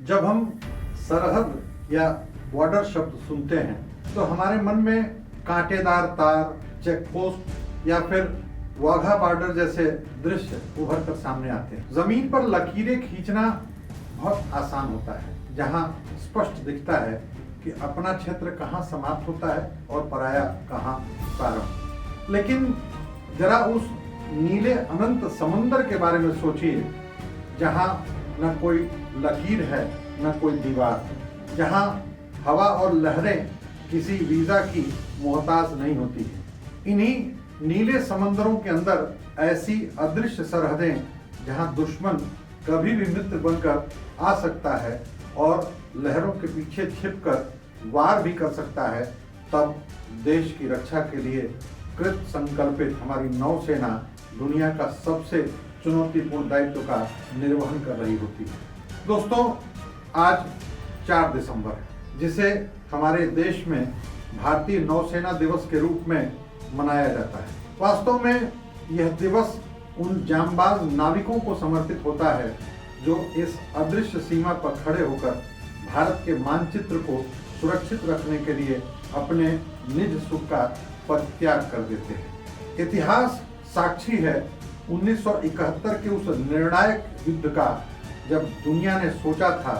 जब हम सरहद या बॉर्डर शब्द सुनते हैं तो हमारे मन में कांटेदार तार, चेक पोस्ट या फिर वाघा बॉर्डर जैसे दृश्य उभर कर सामने आते हैं। जमीन पर लकीरें खींचना बहुत आसान होता है, जहां स्पष्ट दिखता है कि अपना क्षेत्र कहां समाप्त होता है और पराया कहां प्रारंभ। लेकिन जरा उस नीले अनंत समंदर के बारे में सोचिए, जहां न कोई लकीर है न कोई दीवार, जहां हवा और लहरें किसी वीजा की मोहताज नहीं होती है। इन्हीं नीले समंदरों के अंदर ऐसी अदृश्य सरहदें जहां दुश्मन कभी भी मित्र बनकर आ सकता है और लहरों के पीछे छिपकर वार भी कर सकता है, तब देश की रक्षा के लिए कृत संकल्पित हमारी नौसेना दुनिया का सबसे चुनौतीपूर्ण दायित्व का निर्वहन कर रही होती है। दोस्तों, आज 4 दिसंबर है, जिसे हमारे देश में भारतीय नौसेना दिवस के रूप में मनाया जाता है। वास्तव में यह दिवस उन जांबाज नाविकों को समर्पित होता है जो इस अदृश्य सीमा पर खड़े होकर भारत के मानचित्र को सुरक्षित रखने के लिए अपने निज सुख का परित्याग कर देते हैं। इतिहास साक्षी है 1971 के उस निर्णायक युद्ध का, जब दुनिया ने सोचा था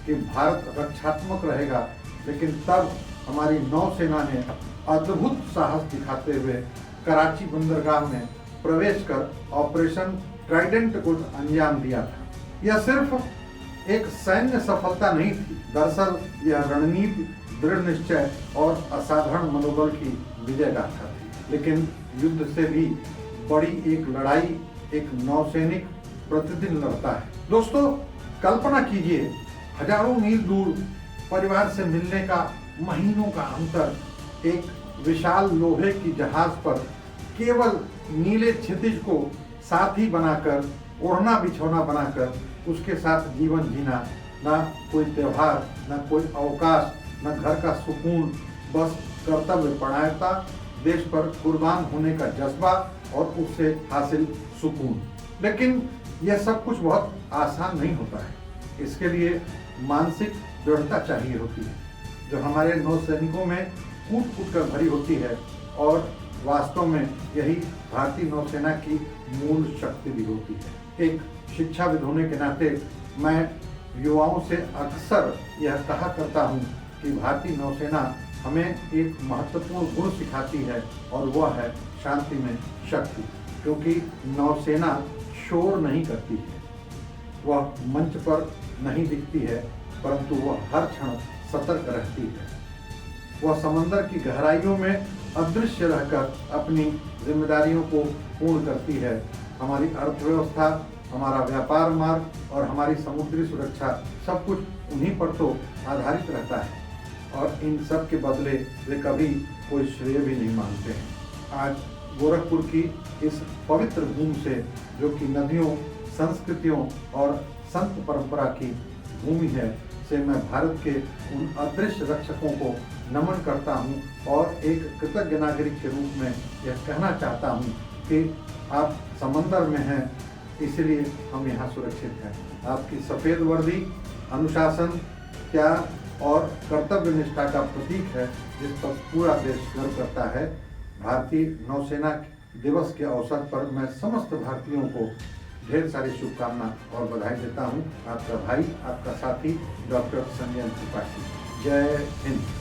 कि भारत रक्षात्मक रहेगा, लेकिन तब हमारी नौसेना ने अद्भुत साहस दिखाते हुए कराची बंदरगाह में प्रवेश कर ऑपरेशन ट्राइडेंट को अंजाम दिया था। यह सिर्फ एक सैन्य सफलता नहीं थी, दरअसल यह रणनीति, दृढ़ निश्चय और असाधारण मनोबल की विजय गाथा थी। लेकिन युद्ध से भी बड़ी एक लड़ाई एक नौसैनिक प्रतिदिन लड़ता है। दोस्तों, कल्पना कीजिए, हजारों मील दूर परिवार से मिलने का महीनों का अंतर, एक विशाल लोहे की जहाज पर केवल नीले क्षितिज को साथी बनाकर, ओढ़ना बिछौना बनाकर उसके साथ जीवन जीना, ना कोई त्योहार, ना कोई अवकाश, न घर का सुकून, बस कर्तव्य परायणता, देश पर कुर्बान होने का जज्बा और उससे हासिल सुकून। लेकिन यह सब कुछ बहुत आसान नहीं होता है। इसके लिए मानसिक दृढ़ता चाहिए होती है, जो हमारे नौसैनिकों में कूट कूट कर भरी होती है, और वास्तव में यही भारतीय नौसेना की मूल शक्ति भी होती है। एक शिक्षाविद होने के नाते मैं युवाओं से अक्सर यह कहा करता हूँ कि भारतीय नौसेना हमें एक महत्वपूर्ण गुण सिखाती है, और वह है शांति में शक्ति। क्योंकि नौसेना शोर नहीं करती है, वह मंच पर नहीं दिखती है, परंतु वह हर क्षण सतर्क रहती है। वह समंदर की गहराइयों में अदृश्य रहकर अपनी जिम्मेदारियों को पूर्ण करती है। हमारी अर्थव्यवस्था, हमारा व्यापार मार्ग और हमारी समुद्री सुरक्षा, सब कुछ उन्हीं पर तो आधारित रहता है, और इन सब के बदले वे कभी कोई श्रेय भी नहीं मांगते हैं। आज गोरखपुर की इस पवित्र भूमि से, जो कि नदियों, संस्कृतियों और संत परंपरा की भूमि है, से मैं भारत के उन अदृश्य रक्षकों को नमन करता हूं, और एक कृतज्ञ नागरिक के रूप में यह कहना चाहता हूं कि आप समंदर में हैं, इसलिए हम यहाँ सुरक्षित हैं। आपकी सफ़ेद वर्दी अनुशासन, त्याग और कर्तव्य निष्ठा का प्रतीक है, जिस पर पूरा देश गर्व करता है। भारतीय नौसेना दिवस के अवसर पर मैं समस्त भारतीयों को ढेर सारी शुभकामना और बधाई देता हूँ। आपका भाई, आपका साथी डॉक्टर संजय त्रिपाठी। जय हिंद।